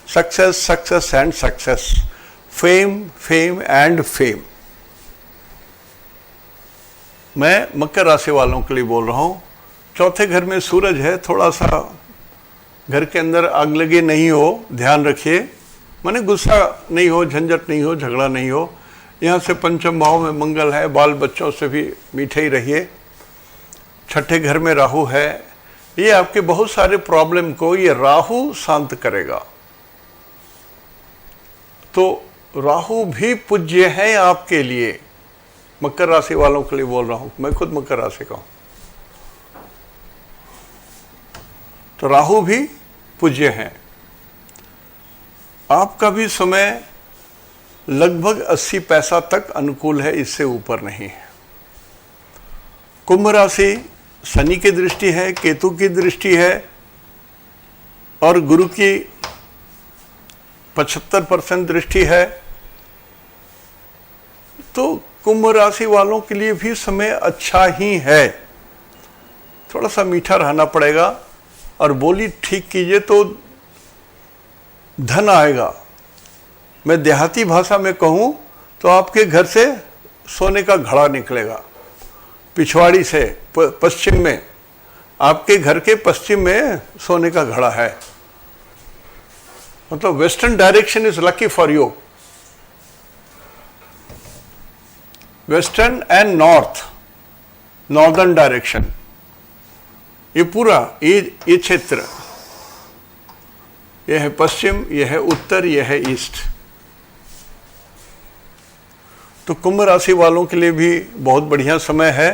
Success success and success, fame fame and fame. मैं मकर राशि वालों के लिए बोल रहा हूं। चौथे घर में सूरज है, थोड़ा सा घर के अंदर आग लगे नहीं हो, ध्यान रखिए, माने गुस्सा नहीं हो, झंझट नहीं हो, झगड़ा नहीं हो। यहाँ से पंचम भाव में मंगल है, बाल बच्चों से भी मीठे ही रहिए। छठे घर में राहु है, ये आपके बहुत सारे प्रॉब्लम को ये राहु शांत करेगा। तो राहु भी पूज्य है आपके लिए। मकर राशि वालों के लिए बोल रहा हूं, मैं खुद मकर राशि का हूं। तो राहु भी पूज्य है। आपका भी समय लगभग 80 पैसा तक अनुकूल है, इससे ऊपर नहीं है। कुंभ राशि, शनि की दृष्टि है, केतु की दृष्टि है और गुरु की 75% दृष्टि है। तो कुंभ राशि वालों के लिए भी समय अच्छा ही है। थोड़ा सा मीठा रहना पड़ेगा और बोली ठीक कीजिए तो धन आएगा। मैं देहाती भाषा में कहूं तो आपके घर से सोने का घड़ा निकलेगा। पिछवाड़ी से पश्चिम में, आपके घर के पश्चिम में सोने का घड़ा है। मतलब western direction is lucky for you. Western and northern direction, ये पूरा ये क्षेत्र, यह है पश्चिम, यह है उत्तर, यह है ईस्ट। तो कुंभ राशि वालों के लिए भी बहुत बढ़िया समय है।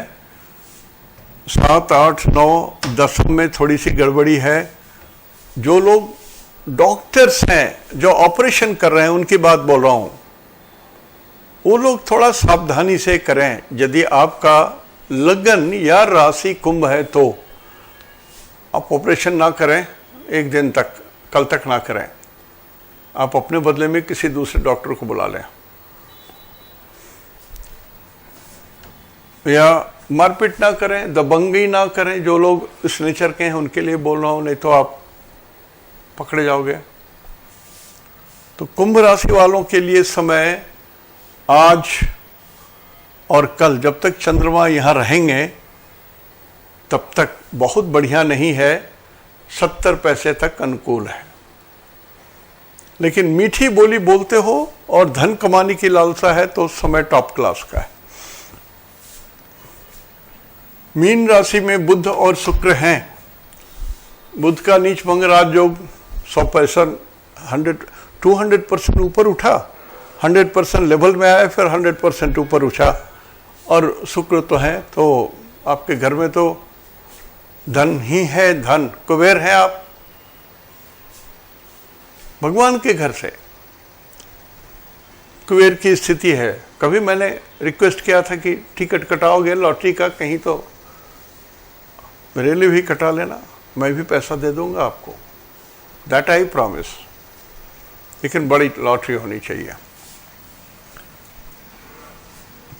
7, 8, 9, 10 में थोड़ी सी गड़बड़ी है। जो लोग डॉक्टर्स हैं, जो ऑपरेशन कर रहे हैं, उनकी बात बोल रहा हूं, वो लोग थोड़ा सावधानी से करें। यदि आपका लगन या राशि कुंभ है तो आप ऑपरेशन ना करें, एक दिन तक, कल तक ना करें। आप अपने बदले में किसी दूसरे डॉक्टर को बुला लें, या मारपीट ना करें, दबंगी ना करें। जो लोग इस नेचर के हैं उनके लिए बोल रहा हूं, नहीं तो आप पकड़े जाओगे। तो कुंभ राशि वालों के लिए समय आज और कल, जब तक चंद्रमा यहां रहेंगे तब तक बहुत बढ़िया नहीं है। 70 पैसे तक अनुकूल है। लेकिन मीठी बोली बोलते हो और धन कमाने की लालसा है तो समय टॉप क्लास का है। मीन राशि में बुध और शुक्र हैं। बुध का नीच भंग राजयोग 100%, 200% ऊपर उठा, 100% लेवल में आया, फिर 100% ऊपर उठा। और शुक्र तो है, तो आपके घर में तो धन ही है, धन कुबेर है आप भगवान के घर से। कुबेर की स्थिति है। कभी मैंने रिक्वेस्ट किया था कि टिकट कटाओगे लॉटरी का कहीं, तो मेरे लिए भी कटा लेना, मैं भी पैसा दे दूंगा आपको, दैट आई प्रॉमिस। लेकिन बड़ी लॉटरी होनी चाहिए।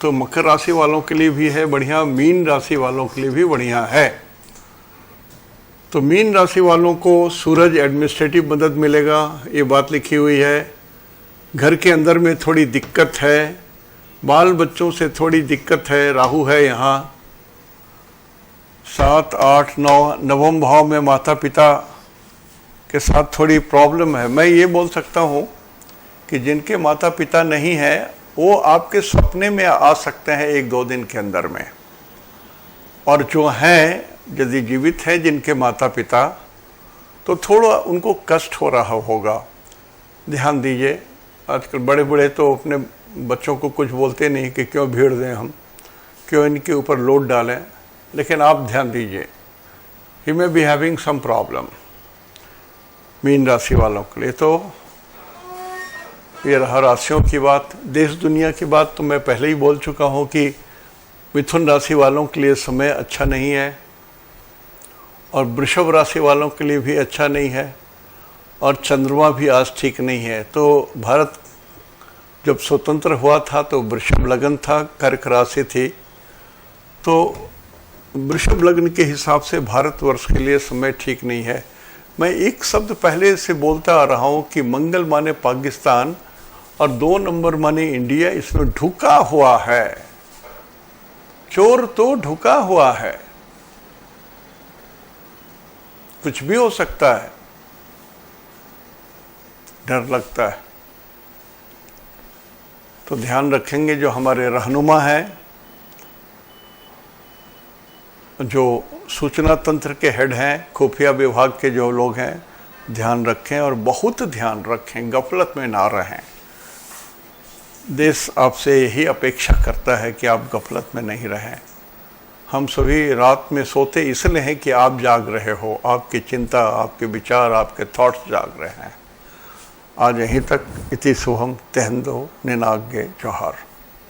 तो मकर राशि वालों के लिए भी है बढ़िया, मीन राशि वालों के लिए भी बढ़िया है। तो मीन राशि वालों को सूरज एडमिनिस्ट्रेटिव मदद मिलेगा, ये बात लिखी हुई है। घर के अंदर में थोड़ी दिक्कत है, बाल बच्चों से थोड़ी दिक्कत है, राहु है यहाँ। 7, 8, 9 नवम भाव में माता पिता के साथ थोड़ी प्रॉब्लम है। मैं ये बोल सकता हूँ कि जिनके माता पिता नहीं हैं वो आपके सपने में आ सकते हैं 1-2 दिन के अंदर में। और जो हैं, यदि जीवित हैं जिनके माता पिता, तो थोड़ा उनको कष्ट हो रहा होगा। ध्यान दीजिए, आजकल बड़े बड़े तो अपने बच्चों को कुछ बोलते नहीं कि क्यों भीड़ दें हम, क्यों इनके ऊपर लोड डालें। लेकिन आप ध्यान दीजिए, he may be having some problem. मीन राशि वालों के लिए तो ये रहा राशियों की बात। देश दुनिया की बात तो मैं पहले ही बोल चुका हूँ कि मिथुन राशि वालों के लिए समय अच्छा नहीं है, और वृषभ राशि वालों के लिए भी अच्छा नहीं है, और चंद्रमा भी आज ठीक नहीं है। तो भारत जब स्वतंत्र हुआ था तो वृषभ लग्न था, कर्क राशि थी। तो वृषभ लग्न के हिसाब से भारतवर्ष के लिए समय ठीक नहीं है। मैं एक शब्द पहले से बोलता आ रहा हूँ कि मंगल माने पाकिस्तान और 2 नंबर माने इंडिया, इसमें ढुका हुआ है। चोर तो ढुका हुआ है, कुछ भी हो सकता है, डर लगता है। तो ध्यान रखेंगे। जो हमारे रहनुमा हैं, जो सूचना तंत्र के हेड हैं, खुफिया विभाग के जो लोग हैं, ध्यान रखें और बहुत ध्यान रखें, गफलत में ना रहें। देश आपसे यही अपेक्षा करता है कि आप गफलत में नहीं रहें। हम सभी रात में सोते इसलिए हैं कि आप जाग रहे हो, आपकी चिंता, आपके विचार, आपके थॉट्स जाग रहे हैं। आज यहीं तक। इति शुभम तेहंदो निनाग्य जोहार।